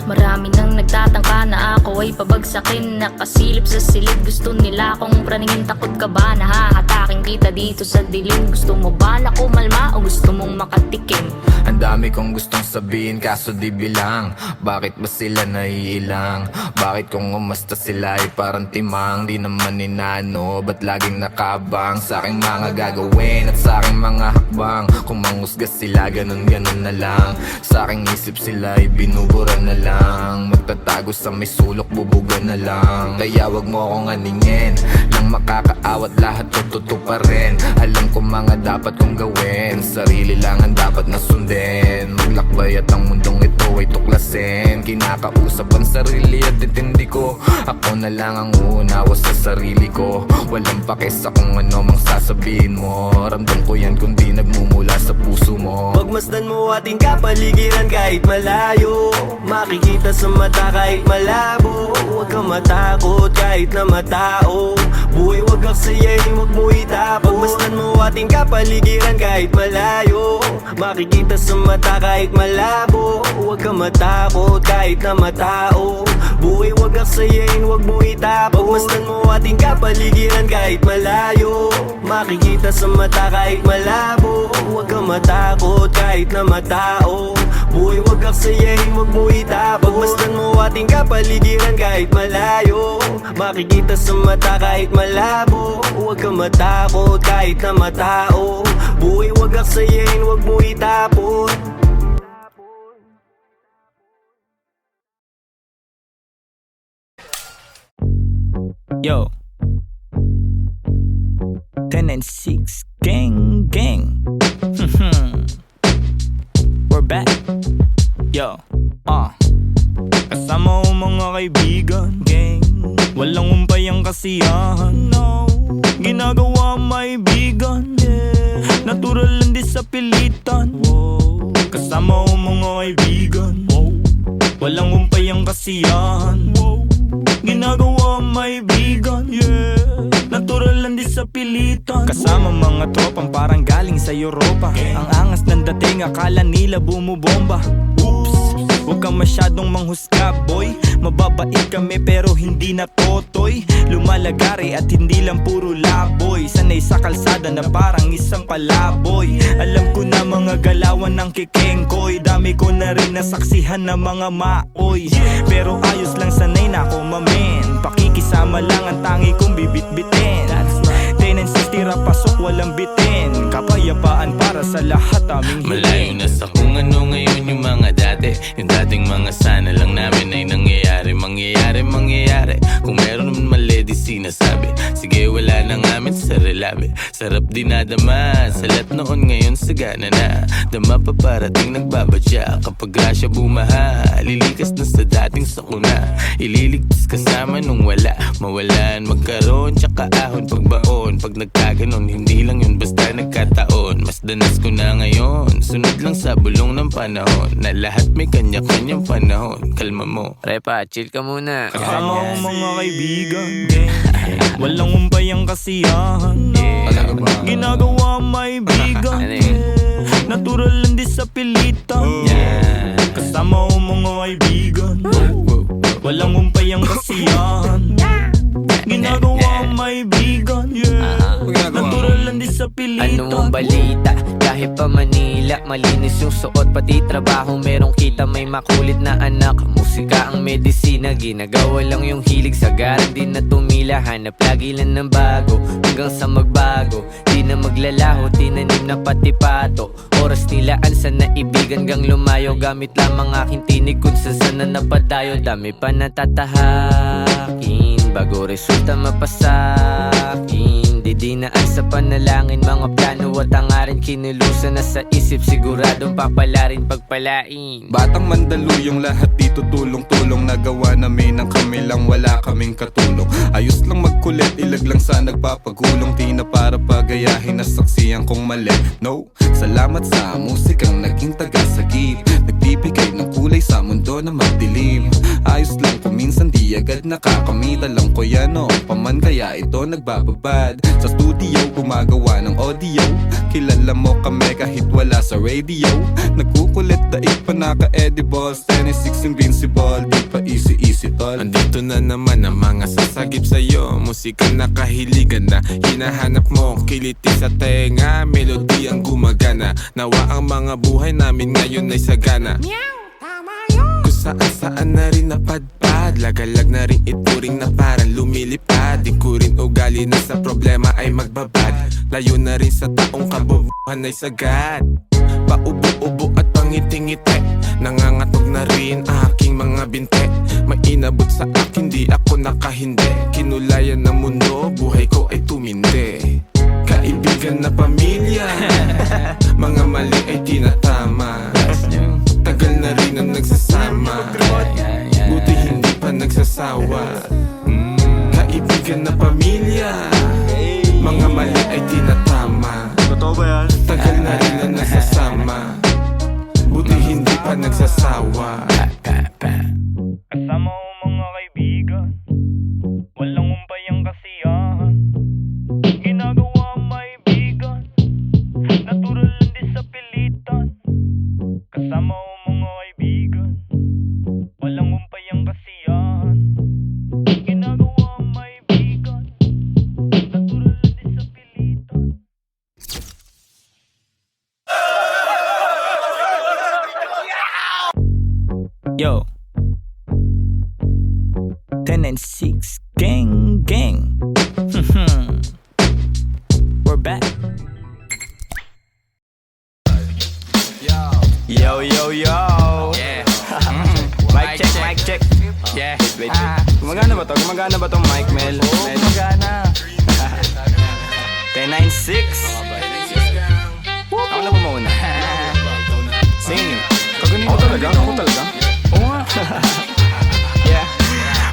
Marami nang nagtatangka na ako ay pabagsakin. Nakasilip sa silid, gusto nila akong praningin. Takot ka ba na hahatakin kita dito sa dilim? Gusto mo ba na kumalma o gusto mong makatikim? Ang dami kong gustong sabihin kaso di bilang. Bakit ba sila naiilang? Bakit kung umasta sila ay parang timang? Di naman inano, ba't laging nakabang sa aking mga gagawin at sa aking mga hakbang? Kung manghusga sila, ganun-ganun na lang. Sa aking isip sila ay binubura na lang. Magtatago sa may sulok, bubuga na lang. Kaya wag mo akong aningin, lang makakaawat lahat tututo pa rin. Alam ko mga dapat kong gawin, sarili lang ang dapat na sundin. Maglakbay at ang mundong ito ay tuklasin. Kinakausap ang sarili at intindi ko, ako na lang ang uunawa sa sarili ko. Walang pake sa kung ano mang sasabihin mo. Ramdam ko yan kundi nagmumula sa puso mo. Pagmasdan mo ating kapaligiran kahit malayo, makikita sa mata kahit malabo. Huwag kang matakot kahit na matao, buhay wag aksayain, wag mo itapon. Pagmasdan mo ating kapaligiran kahit malayo, makikita sa mata kahit malabo. Huwag kang matakot kahit na matao, buhay wag aksayain, wag mo itapon. Pagmasdan mo ating kapaligiran kahit malayo, makikita sa mata kahit malabo. Huwag kang matakot kahit na matao, buhay wag aksayain, wag mo itapon. Pagmasdan mo ating kapaligiran kahit malayo, makikita sa mata kahit malabo. Huwag kang matakot kahit na matao, buhay wag aksayain, wag mo itapon. Yo, 10 and 6 gang gang. We're back. Yo, kasama ko mga kaibigan, gang. Walang umpay ang kasiyahan, no. Ginagawa ang maibigan, yeah. Natural lang di sa pilitan, wow. Kasama ko mga kaibigan, wow. Walang umpay ang kasiyahan, wow. Ginagawa ang maibigan, yeah. Natural lang di sa pilitan. Kasama mga tropang parang galing sa Europa. Ang angas ng dating, akala nila bumubomba. Oops, huwag kang masyadong manghusga, boy. Mababait kami pero hindi na totoy. Lumalagari at hindi lang puro laboy. Sanay sa kalsada na parang isang palaboy. Alam ko na mga galawan ng kikengkoy. Dami ko na rin nasaksihan ng mga maoy. Pero ayos lang, sanay na ako mamen. Pakikisama lang ang tangi kong bibit-bitin. 10-6 tira pasok walang bitin. Kapayapaan para sa lahat aming Malayo hiling. na sa kung ano ngayon yung mga dati. Yung dating mga sana lang namin ay nangyayari. Mangyayari kung meron naman mali di sinasabi. Sige wala na ngamin sa relabe. Sarap dinadama sa lahat noon ngayon sagana na. Dama pa parating nagbabadya. Kapag grasya bumaha, lilikas na sa dating sakuna. Ililigtas kasama nung wala. Mawalan, magkaroon, tsaka ahon pagbaon. Pag nagkaganon, hindi lang yun basta nagkataon. Mas danas ko na ngayon, sunod lang sa bulong ng panahon. Na lahat may kanya-kanyang panahon. Kalma mo. Repa, chill ka muna. Kasama ko mga kaibigan, walang umpay ang kasiyahan. Ginagawa may bigan, natural lang di sa pilitan. Kasama ko mga kaibigan, walang umpay ang kasiyahan. Ginagawa may bigan, natural lang di sa pilitan. Ano mong balita? Kahit pa Manila, malinis yung suot pati trabaho, merong kita, may makulit na anak. Musika ang medisina, ginagawa lang yung hilig. Sagaran din na tumila, hanap lagi lang ng bago. Hanggang sa magbago, di na maglalaho, tinanim na pati pato. Oras nilaan sa naibigan gang lumayo. Gamit lamang aking tinig kung saan na napadayo. Dami pa natatahakin bago resulta mapasakin. Didinaan sa panalangin, mga plano at hangarin. Kinulusan na sa isip, siguradong papalarin pagpalain. Batang Mandaluyong lahat dito tulong-tulong. Nagawa namin ang kami lang, wala kaming katulong. Ayos lang magkulit, ilag lang sa nagpapagulong. Di na para pagayahin na saksiyan kong mali. No, salamat sa musikang naging tagasagip. Nagbibigay ng kulay sa mundo na madilim. Ayos lang kung minsan di agad nakakamit. Alam ko yan noon paman kaya ito nagbababad. Sa studio gumagawa ng audio. Kilala mo kami kahit wala sa radio. Nagkukulit daig pa naka-edible. 10-6 invincible, di pa easy tol. Andito na naman ang mga sasagip sa'yo. Musika na kahiligan na hinahanap mo. Kiliti sa tenga, melody ang gumagana. Nawa ang mga buhay namin ngayon ay sagana. Kung saan na rin napadpad. Lagalag na rin ituring na parang lumilipad. Di ko rin ugali na sa problema ay magbabad. Layo na rin sa taong kabubuhan ay sagad. Paubo-ubo at pangiti-ngiti. Nangangatog na rin aking mga binte. May inabot sa akin di ako nakahindi. Kinulayan ng mundo, buhay ko ay tumindi. Kaibigan na pamilya, mga mali ay tinatama. Tagal na rin ang nagsasama, buti hindi pa nagsasawa. Kaibigan na pamilya, mga mali ay tinatama. Totoo ba yan? Tagal na rin ang nagsasama, buti hindi pa nagsasawa. Kasama ko mga kaibigan, walang umpay ang kasiyahan. Ginagawa may bigan, natural lang di sa pilitan. Kasama ko mga kaibigan, walang umpay ang kasiyahan. Ginagawa may bigan, natural lang di sa pilitan. Yo, 10-6 gang. We're back. Yo. Yeah. Mic check. Yeah. Wait. Gumagana ba to? Gumagana ba tong mic, Mel? Oo, gumagana. 10-9-6. Ako na ba mauna? Sing. Ako talaga? Oo nga. Yeah.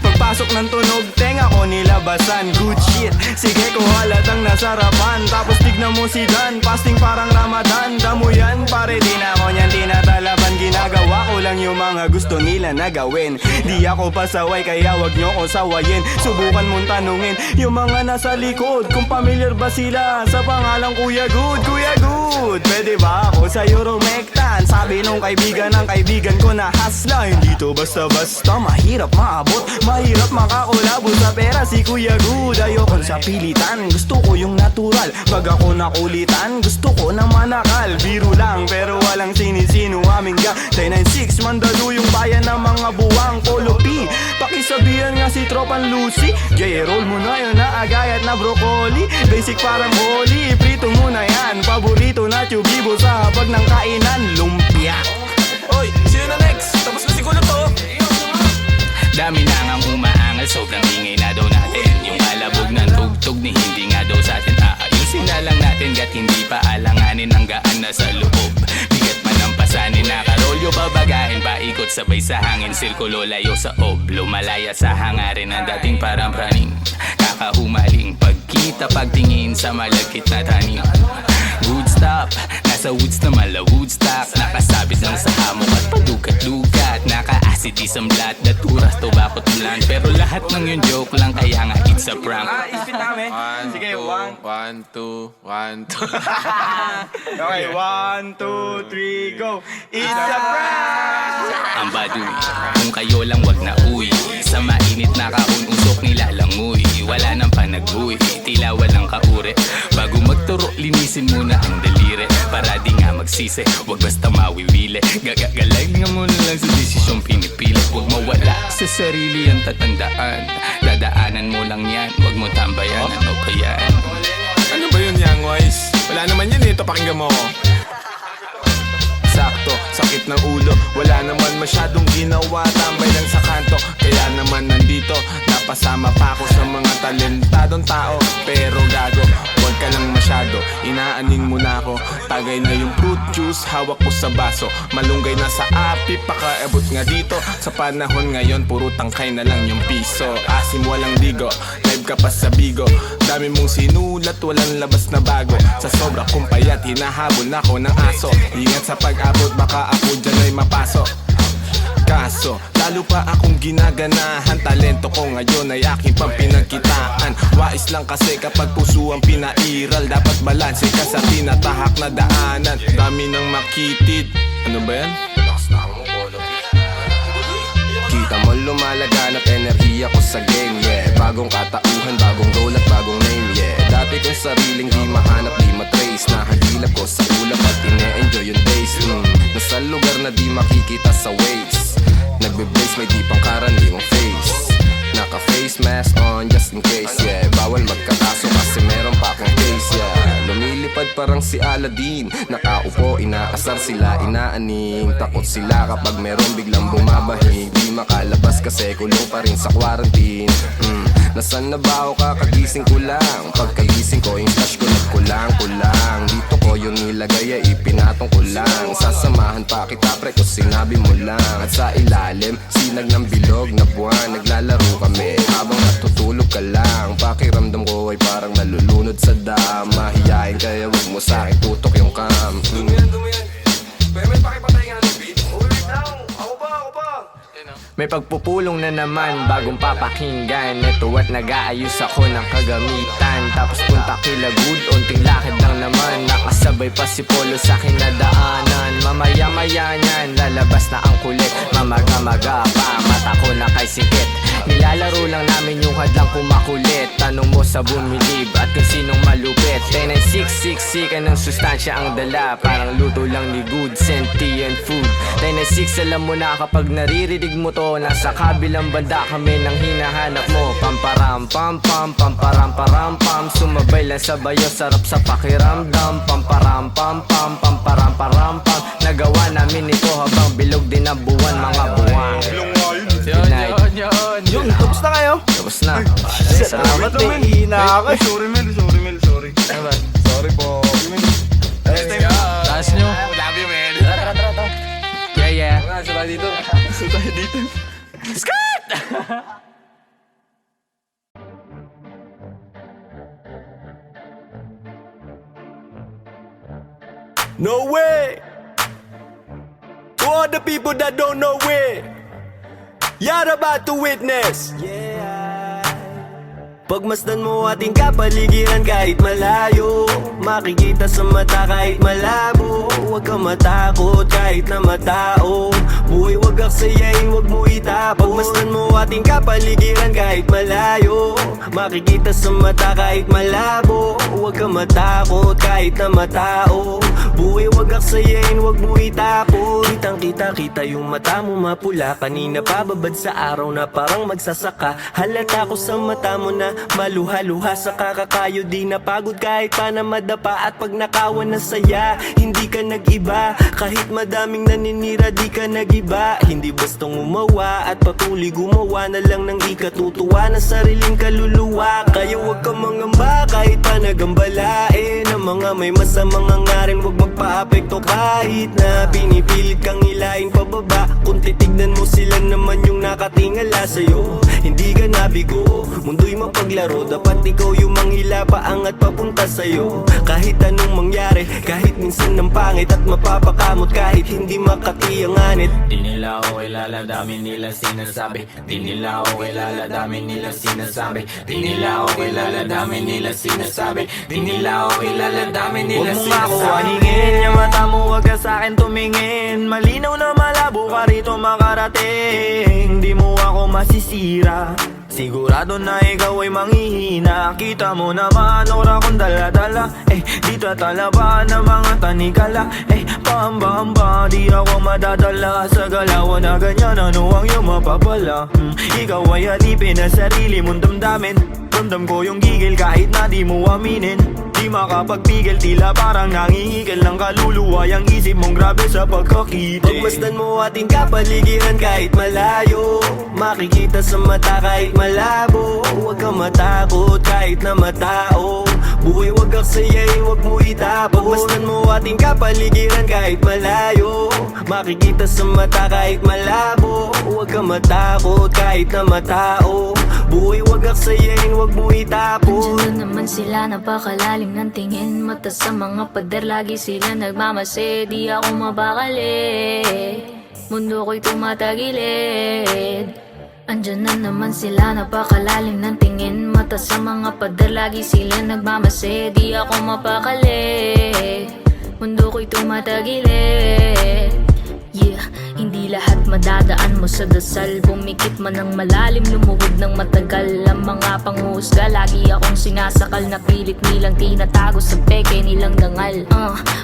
Pagpasok ng tunog, tenga ko nilabasan. Good shit, sige ko halatang nasarapan. Tapos tignan mo si Dan, fasting parang Ramadan. Damo yan, pare di na ako niyan tinatalaban. Ginagawa ko lang yung mga gusto nila na gawin. Di ako pasaway kaya wag nyo ko sawayin. Subukan mong tanungin yung mga nasa likod kung familiar ba sila sa pangalang Kuya Good. Kuya Good, pwede ba ako sa'yo rumektan? Sabi nung kaibigan ng kaibigan ko na hasla. Hindi to basta-basta, mahirap maabot, mahirap makakulabo sa pera si Kuya Good. Ayoko sa pilitan, gusto ko yung natural. Pag ako nakulitan, gusto ko na manakal. Biro lang pero walang sinisino aming gang. 10-9-6 Luis, Mandaluyong, bayan ng mga buwang Polo P, pakisabihan nga si Tropan Lucy. J-roll mo na yun na agayat na broccoli. Basic parang holy, prito mo na yan. Paborito na tubibo sa hapag ng kainan, lumpia. Oy, sino na next? Tapos na siguro to. Dami na ngang umaangal, sobrang ingay na daw natin. Yung alabog ng tugtog ni hindi nga daw sa atin aayusin na lang natin, gat hindi pa alanganin ang gaan na sa loob. Bigat man ang pasanin, nakarolyo babagahin, paikot sabay sa hangin, sirkulo layo sa ob, lumalaya sa hangarin ng dating parang praning. Kakahumaling pagkita, pagtingin sa malagkit na tanim. Good stop, nasa woods na mala Woodstock, nakasabit lang sa hamok at padukat-dukat, naka-acid-ism lahat, naturas, tobacco, tulan. Pero lahat ng yun joke lang, kaya nga it's a prank. Ispit namin. Sige, 1, 2, 1, 2. Okay, 1, 2, 3, go. It's a prank! Ang baduy, kung kayo lang wag na uwi, sa mainit na kahon usok nilalangoy. Wala nang panag-uwi, tila walang kaure. Bago magturo, linisin muna ang daliri, para di nga magsisi, wag basta mawiwili. Gagagalay nga mo na lang sa desisyong pinipili. Huwag mawala sa sarili ang tatandaan, dadaanan mo lang yan, wag mo tambayan. Ano ba yan? Ano ba yun, Young Wise? Wala naman yan, ito pakinggan mo. Sakto, sakit ng ulo, wala naman masyadong ginawa, tambay lang sa kanto. Kaya naman nandito, napasama pa ako sa mga talentadong tao. Pero gago, wag ka lang masyado, inaanin mo na ako. Tagay na yung fruit juice, hawak ko sa baso, malunggay na sa api, pakaabot nga dito. Sa panahon ngayon, puro tangkay na lang yung piso. Asim walang ligo, live ka pa sa bigo. Dami mong sinulat, walang labas na bago. Sa sobra kong payat, hinahabol na ako ng aso. Ingat sa pag-abot, baka ako dyan ay mapasok. Kaso, lalo pa akong ginaganahan, talento ko ngayon ay aking pang pinagkitaan. Wais lang kasi kapag puso ang pinairal, dapat balanse ka sa tinatahak na daanan. Dami ng makitid. Ano ba yan? Kita mo lumalaganap enerhiya ko sa game, yeah. Bagong katauhan, bagong role at bagong name, yeah. Dati kong sariling di mahanap, di matrace, nahagilap ko sa ulap at ine-enjoy yung days. Nasa lugar na di makikita sa waves, nagbe-blaze may di pang karaniwang face. Naka-face mask on just in case, yeah. Bawal magkakaso kasi meron pa akong case, yeah. Lumilipad parang si Aladdin, nakaupo, inaasar sila, inaaning. Takot sila kapag meron biglang bumabahig, di makalabas kasi kulong pa rin sa quarantine. Nasaan na ba ako, kakagising ko lang. Pagkagising ko, yung stash ko nagkulang-kulang. Dito ko yung nilagay ay ipinatong ko lang. Sasamahan pa kita pre kung sinabi mo lang. At sa ilalim, sinag ng bilog na buwan, naglalaro kami habang natutulog ka lang. Pakiramdam ko ay parang nalulunod sa dam. Mahihain kaya wag mo sa'kin tutok yung cam. Dumiyan. Pero may pakipatay nga ng beat. Ulit lang, ako ba? May pagpupulong na naman, bagong papakinggan. Ito at nag-aayos ako ng kagamitan. Tapos punta kila good, unting lakad lang naman. Nakasabay pa si Polo sa kinadaanan. Mamaya-maya niyan, lalabas na ang kulit. Mamaga-maga pa, mata ko na kay sikit. Nilalaro lang namin yung hadlang kumakulit. Tanong mo sa bumilib at kung sinong malupit. 10-6, ng sustansya ang dala. Parang luto lang ni good, sentient food. 10-6, alam mo na kapag naririnig mo to, nasa kabilang banda kami nang hinahanap mo. Pamparam pam pam, pamparam param pam. Sumabay lang sa bayo, sarap sa pakiramdam. Pamparam pam pam, pamparam param pam. Nagawa namin ito habang bilog din ang buwan, mga buwan. Good night. Yun, tapos na kayo? Tapos na. Salamat, may ina ako. Sorry Mel. Sorry po. Taas nyo. Love you, man. Yeah. Sabay dito. No way! To all the people that don't know it, you're about to witness. Yeah, Pagmasdan mo ating kapaligiran kahit malayo, makikita sa mata kahit malabo. Huwag kang matakot kahit na matao, buhay wag aksayain, wag mo itapon. Pagmasdan mo ating kapaligiran kahit malayo, makikita sa mata kahit malabo. Huwag kang matakot kahit na matao, buhay wag aksayain, wag mo itapon. Kitang kita yung mata mo mapula, kanina pababad sa araw na parang magsasaka. Halata ko sa mata mo na maluha-luha sa kakakayo, di napagod kahit pa na madapa. At pag nakawan na saya, hindi ka nag-iba. Kahit madaming naninira, di ka nag-iba. Hindi bastang umawa at patuloy gumawa na lang ng ikatutuwa ng sariling kaluluwa. Kaya wag kang mangamba kahit pa nagambalain ang mga may masamang hangarin, wag magpa-apekto kahit na pinipilit kang hilahin pababa. Kung titignan mo sila naman yung nakatingala sa'yo, hindi ka nabigo, mundo'y mapaglaro. Dapat ikaw yung manghila paangat papunta sa'yo. Kahit anong mangyari, kahit minsan ng pangit at mapapakamot, kahit hindi makatiyanganit. Di nila ako kilala, dami nila sinasabi. Di nila ako kilala, dami nila sinasabi. Di nila ako kilala, dami nila sinasabi. Di nila ako kilala, dami nila Huwag mo nga ako sinasabi. aningin, yung mata mo wag ka sa'kin tumingin. Malinaw na malabo ka rito makarating, di mo ako masisira. Sigurado na ikaw ay manghihina. Kita mo naman ora kong dala-dala, di tatalaban ng mga tanikala. Pahamba-hamba, di ako madadala sa galawan na ganyan. Ano ang iyong mapapala? Ikaw ay alipin na sarili mong damdamin. Ramdam ko yung gigil kahit na di mo aminin. Di makapagpigil, tila parang nangihigil ng kaluluwa. Yung isip mong grabe sa pagkakita. Pagmasdan mo ating kapaligiran kahit malayo, makikita sa mata kahit malabo. Huwag kang matakot kahit na matao, buhay wag aksayain, wag mo itapon. Pagmasdan mo ating kapaligiran kahit malayo, makikita sa mata kahit malabo. Huwag kang matakot kahit na matao, buhay wag aksayain, wag mo itapon. Andiyan na naman sila, napakalalim ng tingin mata sa mga pader, lagi sila nagmamase. Di ako mabakali, mundo ko'y tumatagilid. Andiyan na naman sila, napakalalim ng tingin mata sa mga pader, lagi sila nagmamase. Di ako mapakali, mundo ko'y tumatagilid. Yeah, hindi lahat madadaan mo sa dasal. Bumikit man ng malalim, lumuhod ng matagal. Ang mga panghusga, lagi akong sinasakal. Na pilit nilang tinatago sa peke nilang dangal.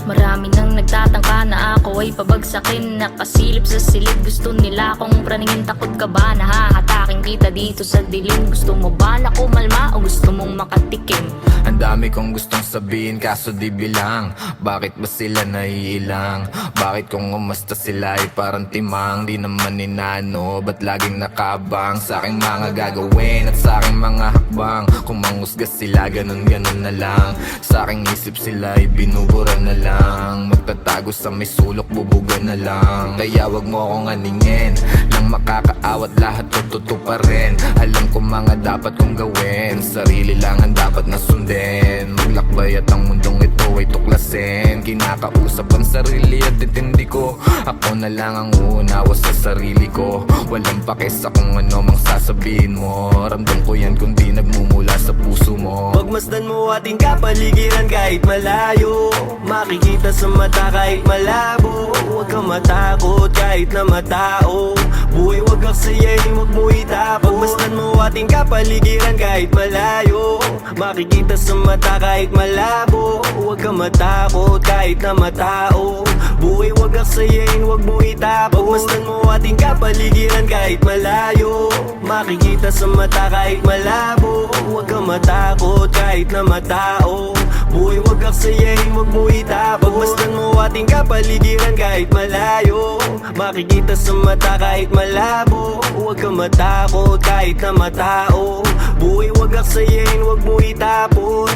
Marami nang nagtatangka na ako ay pabagsakin. Nakasilip sa silid, gusto nila akong praningin. Takot ka ba na hahatakin kita dito sa dilim? Gusto mo ba na kumalma o gusto mong makatikim? Ang dami kong gustong sabihin kaso di bilang. Bakit ba sila naiilang? Bakit kung umasta sila ay parang timang? Di naman inano, ba't laging nakabang sa aking mga gagawin at sa aking mga hakbang? Kung manghusga sila, ganun-ganun na lang. Sa aking isip sila ay binubura na lang. Magtatago sa may sulok, bubuga na lang. Kaya wag mo akong aningin, lang makakaawat lahat tututo pa rin. Alam ko mga dapat kong gawin, sarili lang ang dapat na sundin. Maglakbay at ang mundong ito ay tuklasin. Kinakausap ang sarili at intindi ko, ako na lang ang uunawa sa sarili ko. Walang pake sa kung ano mang sasabihin mo. Ramdam ko yan kung di nagmumula sa puso mo. Pagmasdan mo ating kapaligiran kahit malayo, makikita sa mata kahit malabo. Huwag kang matakot kahit na matao, buhay wag aksayain, wag mo itapon. Pagmasdan mo ating kapaligiran kahit malayo, makikita sa mata kahit malabo. Huwag kang matakot kahit na matao, buhay wag aksayain, wag mo itapon. Pagmasdan mo ating kapaligiran kahit malayo, makikita sa mata kahit malabo. Huwag kang matakot kahit na matao, buhay wag aksayain, wag mo itapon. Pagmasdan mo ating kapaligiran kahit malayo, makikita sa mata kahit malabo. Huwag kang matakot kahit na matao, buhay wag aksayain, wag mo itapon.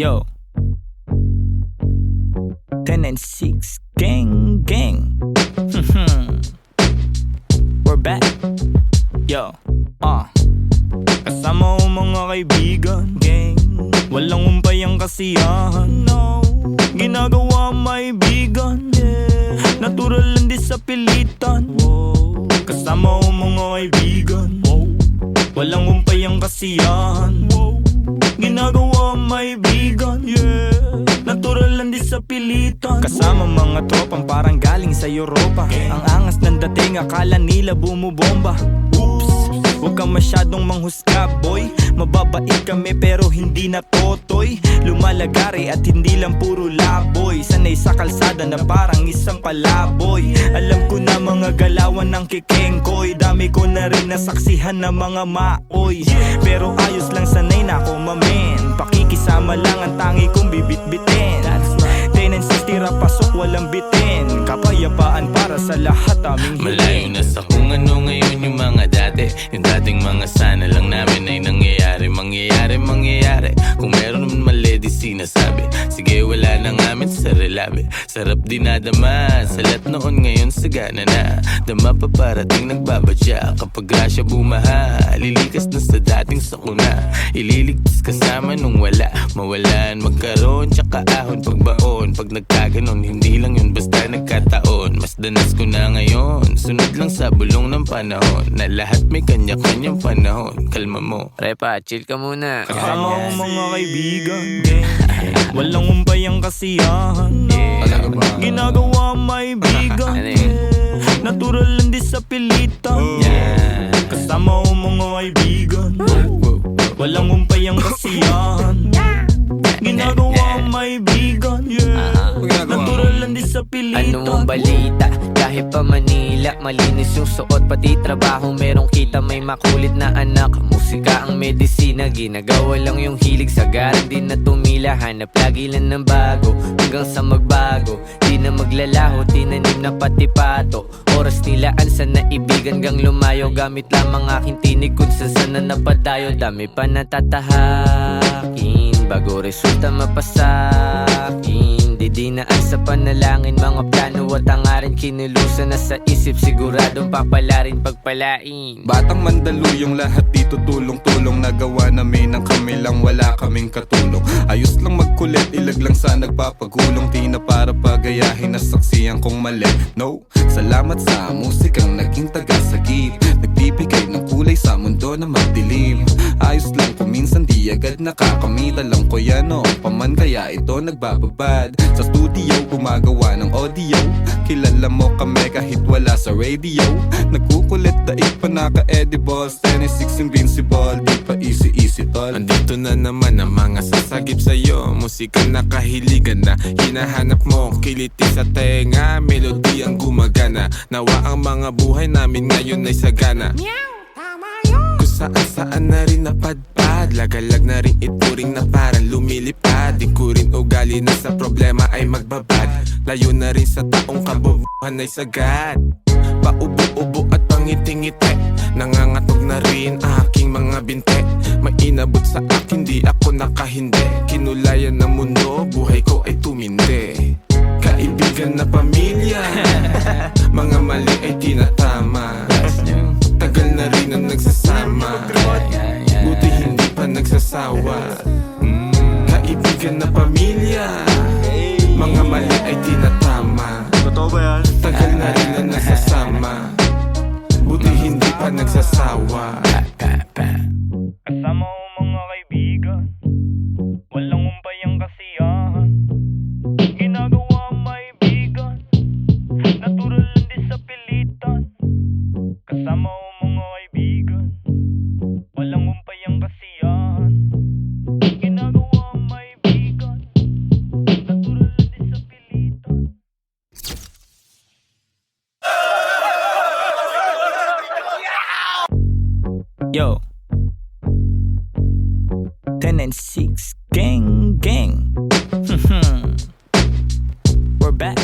Yo, 10 and 6 gang gang. We're back. Yo, kasama ko mga kaibigan, gang. Walang umpay ang kasiyahan, no. Ginagawa may bigan, yeah. Natural lang di sa pilitan. Kasama ang mga kaibigan. Walang umpay ang kasiyahan. Ginagawa ang maibigan. Natural lang di sa pilitan. Kasama mga tropang parang galing sa Europa. Ang angas ng dating, akala nila bumubomba. Oops, huwag kang masyadong manghusga boy. Mababait kami pero hindi na totoy. Lumalagari at hindi lang puro laboy. Sanay sa kalsada na parang isang palaboy. Alam ko na mga galawan ng kikengkoy. Dami ko na rin nasaksihan na mga maoy. Pero ayos lang, sanay na ako mamen. Pakikisama lang ang tangi kong bibit-bitin. 10 and 6 tira pasok walang bitin. Kapayapaan para sa lahat aming hiling. Malayo na sa kung ano ngayon yung mga dati. Yung dating mga sana lang namin ay nangyayari. Mangyayari kung meron naman mali di sinasabi. Sige wala na ngamin sa relabe. Sarap dinadama sa lahat noon ngayon sagana na. Dama pa parating nagbabadya. Kapag grasya bumaha, lilikas na sa dating sakuna. Ililigtas kasama nung wala. Mawalan, magkaroon, tsaka ahon pagbaon. Pag nagkaganon, hindi lang yun basta nagkataon. Mas danas ko na ngayon, sunod lang sa bulong ng panahon. Na lahat may kanya-kanyang panahon. Kalma mo, Repa, chill ka muna. Kasama ang mga kaibigan. Walang umpay ang kasiyahan. Ginagawa ang maibigan. Natural lang di sa pilitan. Kasama ang mga kaibigan. Walang umpay ang kasiyahan. Ginagawa ang maibigan. Natural lang di sa pilitan. Ano mong balita? Kahit pa Manila, malinis yung suot, pati trabaho merong kita. May makulit na anak, musika ang medisina. Ginagawa lang yung hilig, sagaran din na tumila. Hanap lagi lang ng bago, hanggang sa magbago. Di na maglalaho, tinanim na pati pato. Oras nilaan sa naibigan gang lumayo. Gamit lamang aking tinig kung saan na napadayo. Dami pa natatahakin bago resulta mapasakin. Didinaan sa panalangin, mga plano at hangarin. Kinulusan na sa isip, siguradong papalarin pagpalain. Batang Mandaluyong lahat dito tulong-tulong. Nagawa namin ang kami lang, wala kaming katulong. Ayos lang magkulit, ilag lang sa nagpapagulong. Di na para pagayahin na saksiyan kong mali. No, salamat sa musikang naging tagasagip. Nagbibigay ng kulay sa mundo na magdilim. Ayos lang kung minsan di agad nakakamit. Alam ko yan o, paman kaya ito nagbababad. Sa studio, gumagawa ng audio. Kilala mo kami kahit wala sa radio. Nagkukulit, daig pa naka-edibles. 10-6 invincible, di pa easy tol. Andito na naman ang mga sasagip sa'yo. Musika na kahiligan na hinahanap mo. Kiliti sa tenga, melody ang gumagana. Nawa ang mga buhay namin ngayon ay sagana. Kung saan-saan na rin napadpad. Lagalag na rin ituring na parang lumilipad. Di ko rin ugali na sa problema ay magbabad. Layo na rin sa taong kabobohan ay sagad. Paubo-ubo at pangiti-ngiti. Nangangatog na rin aking mga binte. May inabot sa akin, di ako nakahindi. Kinulayan ng mundo, buhay ko ay tumindi. Kaibigan na pamilya, mga mali ay tinatama. Tagal na rin ang nagsasama, buti hindi pa nagsasawa. Kaibigan na pamilya, mga mali ay tinatama. Totoo ba yan? Tagal na rin ang nagsasama, buti hindi pa nagsasawa. Kasama ang mga kaibigan. Walang umpay ang kasiyahan. Ginagawa ang maibigan. Natural lang di sa pilitan. Kasama ang mga kaibigan. Walang umpay ang kasiyahan. Ginagawa ang maibigan. Natural lang di sa pilitan. Yo, 10 and 6 gang. We're back.